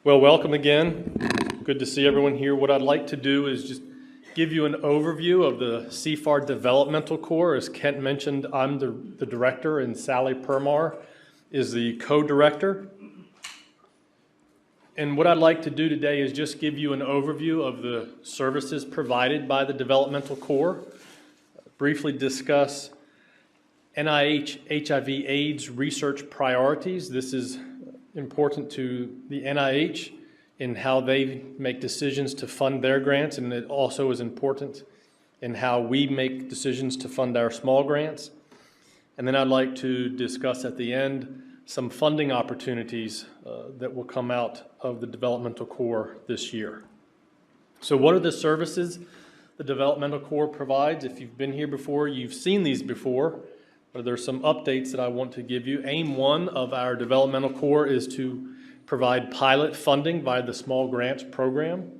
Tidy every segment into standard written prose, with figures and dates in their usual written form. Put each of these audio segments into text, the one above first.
Well, welcome again. Good to see everyone here. What I'd like to do is just give you an overview of the CFAR Developmental Core. As Kent mentioned, I'm the director, and Sally Permar is the co-director. And what I'd like to do today is just give you an overview of the services provided by the Developmental Core, briefly discuss NIH HIV/AIDS Research Priorities. This is important to the NIH in how they make decisions to fund their grants, and it also is important in how we make decisions to fund our small grants. And then I'd like to discuss at the end some funding opportunities that will come out of the Developmental Core this year. So what are the services the Developmental Core provides? If you've been here before, you've seen these before. But there's some updates that I want to give you. Aim 1 of our Developmental Core is to provide pilot funding via the Small Grants Program.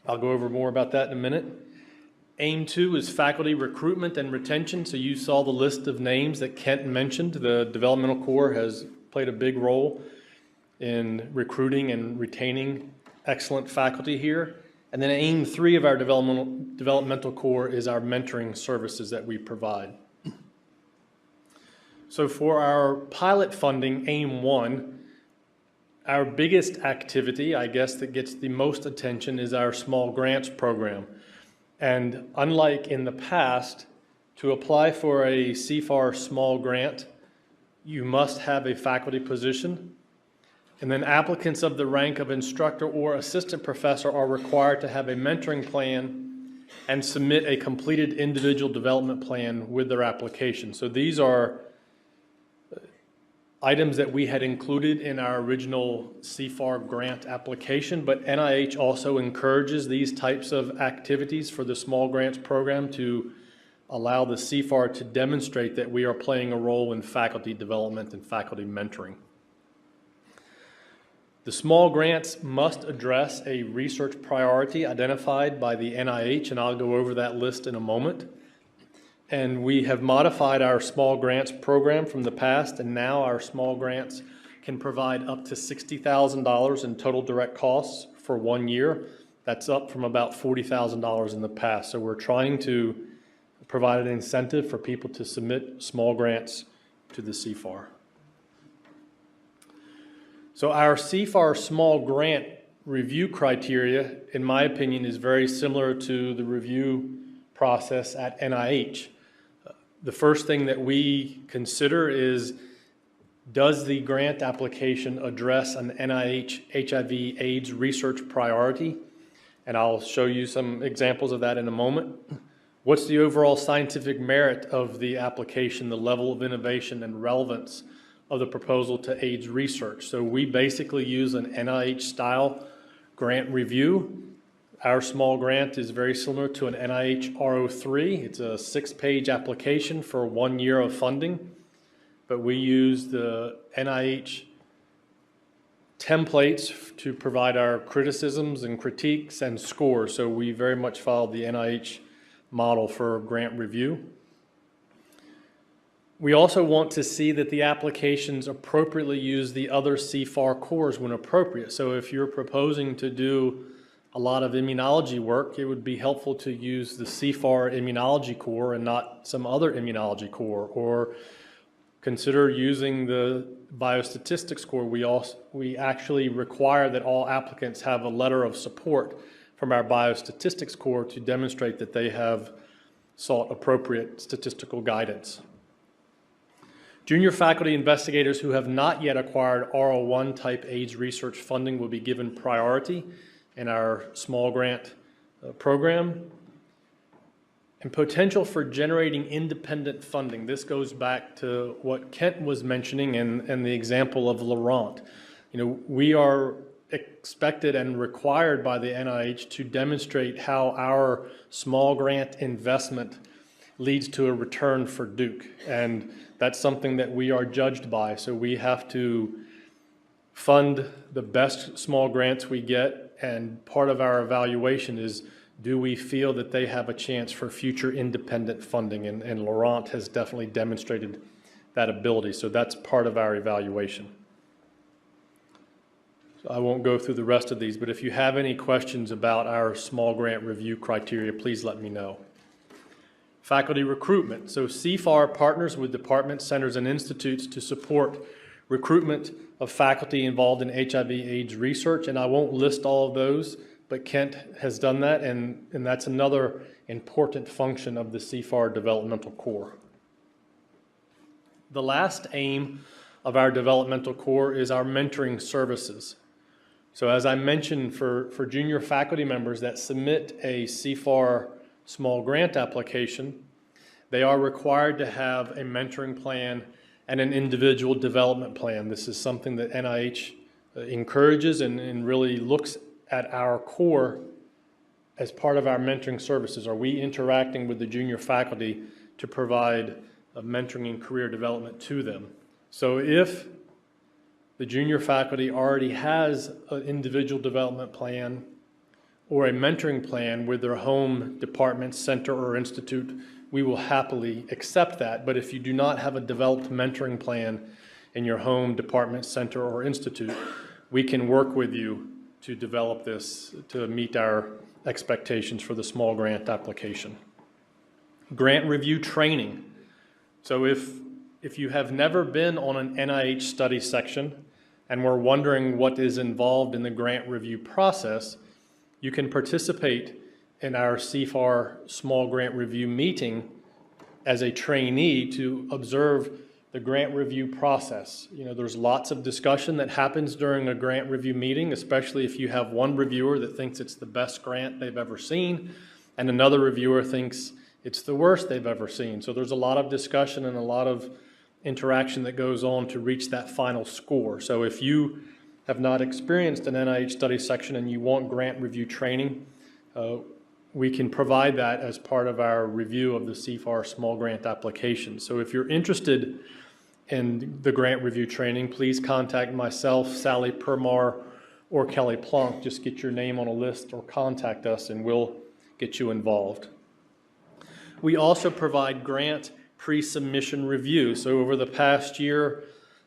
I'll go over more about that in a minute. Aim 2 is faculty recruitment and retention. So you saw the list of names that Kent mentioned. The Developmental Core has played a big role in recruiting and retaining excellent faculty here. And then Aim 3 of our Developmental Core is our mentoring services that we provide. So for our pilot funding, Aim 1, our biggest activity, I guess, that gets the most attention is our Small Grants Program. And unlike in the past, to apply for a CFAR small grant, you must have a faculty position. And then applicants of the rank of instructor or assistant professor are required to have a mentoring plan and submit a completed individual development plan with their application. So these are items that we had included in our original CFAR grant application, but NIH also encourages these types of activities for the Small Grants Program to allow the CFAR to demonstrate that we are playing a role in faculty development and faculty mentoring. The small grants must address a research priority identified by the NIH, and I'll go over that list in a moment. And we have modified our small grants program from the past, and now our small grants can provide up to $60,000 in total direct costs for 1 year. That's up from about $40,000 in the past. So we're trying to provide an incentive for people to submit small grants to the CFAR. So our CFAR small grant review criteria, in my opinion, is very similar to the review process at NIH. The first thing that we consider is, does the grant application address an NIH HIV/AIDS research priority? And I'll show you some examples of that in a moment. What's the overall scientific merit of the application, the level of innovation and relevance of the proposal to AIDS research? So we basically use an NIH-style grant review. Our small grant is very similar to an NIH R03. It's a 6-page application for 1 year of funding, but we use the NIH templates to provide our criticisms and critiques and scores. So we very much follow the NIH model for grant review. We also want to see that the applications appropriately use the other CFAR cores when appropriate. So if you're proposing to do a lot of immunology work, it would be helpful to use the CFAR immunology core and not some other immunology core, or consider using the biostatistics core. We actually require that all applicants have a letter of support from our biostatistics core to demonstrate that they have sought appropriate statistical guidance. Junior faculty investigators who have not yet acquired R01 type AIDS research funding will be given priority in our small grant program. And potential for generating independent funding. This goes back to what Kent was mentioning and the example of Laurent. You know, we are expected and required by the NIH to demonstrate how our small grant investment leads to a return for Duke. And that's something that we are judged by. So we have to fund the best small grants we get, and part of our evaluation is, do we feel that they have a chance for future independent funding? And Laurent has definitely demonstrated that ability. So that's part of our evaluation. I won't go through the rest of these, but if you have any questions about our small grant review criteria, please let me know. Faculty recruitment. So CFAR partners with departments, centers, and institutes to support recruitment of faculty involved in HIV/AIDS research, and I won't list all of those, but Kent has done that, and that's another important function of the CFAR developmental core. The last aim of our developmental core is our mentoring services. So as I mentioned, for junior faculty members that submit a CFAR small grant application, they are required to have a mentoring plan and an individual development plan. This is something that NIH encourages and really looks at our core as part of our mentoring services. Are we interacting with the junior faculty to provide mentoring and career development to them? So if the junior faculty already has an individual development plan or a mentoring plan with their home department, center, or institute, we will happily accept that. But if you do not have a developed mentoring plan in your home department, center, or institute, we can work with you to develop this to meet our expectations for the small grant application. Grant review training. So if you have never been on an NIH study section and were wondering what is involved in the grant review process, you can participate in our CFAR small grant review meeting as a trainee to observe the grant review process. You know, there's lots of discussion that happens during a grant review meeting, especially if you have one reviewer that thinks it's the best grant they've ever seen and another reviewer thinks it's the worst they've ever seen. So there's a lot of discussion and a lot of interaction that goes on to reach that final score. So if you have not experienced an NIH study section and you want grant review training, we can provide that as part of our review of the CFAR small grant application. So if you're interested in the grant review training, please contact myself, Sally Permar, or Kelly Plonk. Just get your name on a list or contact us and we'll get you involved. We also provide grant pre-submission review. So over the past year,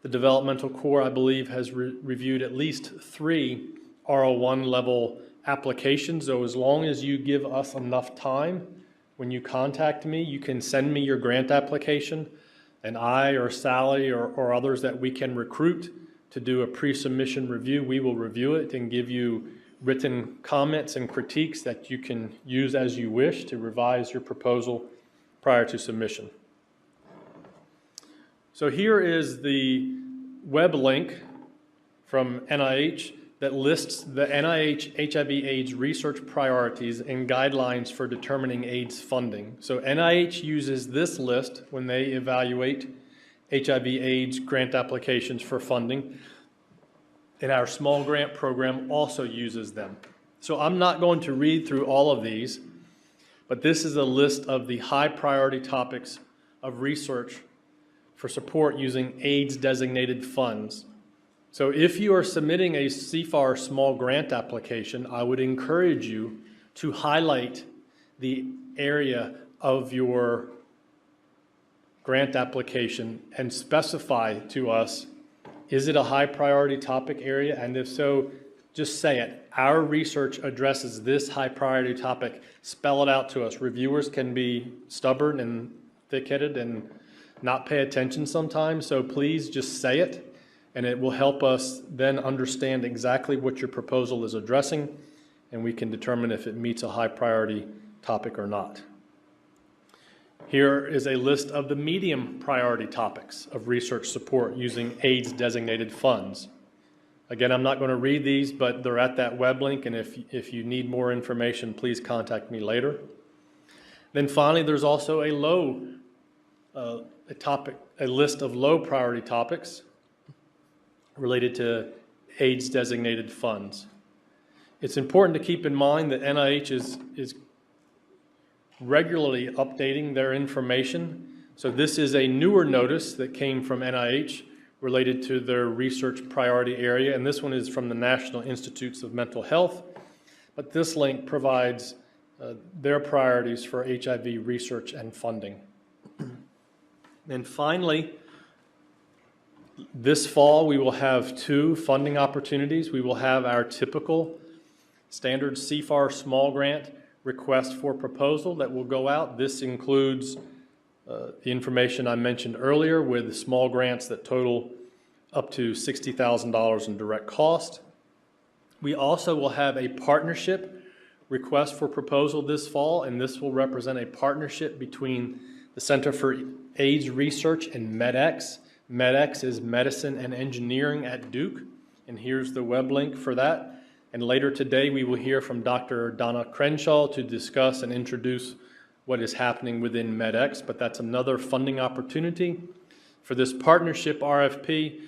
the developmental core, I believe, has reviewed at least 3 R01 level applications. So as long as you give us enough time, when you contact me, you can send me your grant application, and I or Sally or others that we can recruit to do a pre-submission review, we will review it and give you written comments and critiques that you can use as you wish to revise your proposal prior to submission. So here is the web link from NIH that lists the NIH HIV/AIDS research priorities and guidelines for determining AIDS funding. So NIH uses this list when they evaluate HIV/AIDS grant applications for funding, and our small grant program also uses them. So I'm not going to read through all of these, but this is a list of the high priority topics of research for support using AIDS designated funds. So if you are submitting a CFAR small grant application, I would encourage you to highlight the area of your grant application and specify to us, is it a high priority topic area? And if so, just say it. Our research addresses this high priority topic. Spell it out to us. Reviewers can be stubborn and thick-headed and not pay attention sometimes, so please just say it, and it will help us then understand exactly what your proposal is addressing, and we can determine if it meets a high priority topic or not. Here is a list of the medium priority topics of research support using AIDS designated funds. Again, I'm not going to read these, but they're at that web link, and if you need more information, please contact me later. Then finally, there's also a list of low priority topics related to AIDS designated funds. It's important to keep in mind that NIH is regularly updating their information. So this is a newer notice that came from NIH related to their research priority area, and this one is from the National Institutes of Mental Health, but this link provides their priorities for HIV research and funding. And finally, This fall, we will have 2 funding opportunities. We will have our typical standard CFAR small grant request for proposal that will go out. This includes the information I mentioned earlier with small grants that total up to $60,000 in direct cost. We also will have a partnership request for proposal this fall, and this will represent a partnership between the Center for AIDS Research and MEDX. MEDX is Medicine and Engineering at Duke, and here's the web link for that. And later today, we will hear from Dr. Donna Crenshaw to discuss and introduce what is happening within MEDX, but that's another funding opportunity. For this partnership RFP,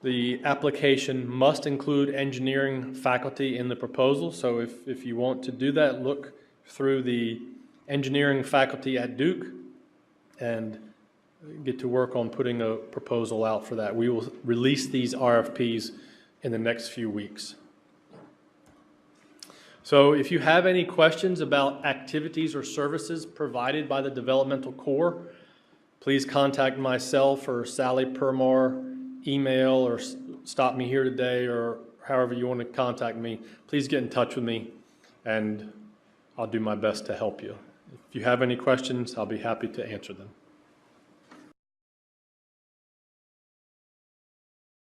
the application must include engineering faculty in the proposal. So if you want to do that, look through the engineering faculty at Duke and get to work on putting a proposal out for that. We will release these RFPs in the next few weeks. So if you have any questions about activities or services provided by the Developmental Corps, please contact myself or Sally Permar, email, or stop me here today, or however you want to contact me. Please get in touch with me and I'll do my best to help you. If you have any questions, I'll be happy to answer them.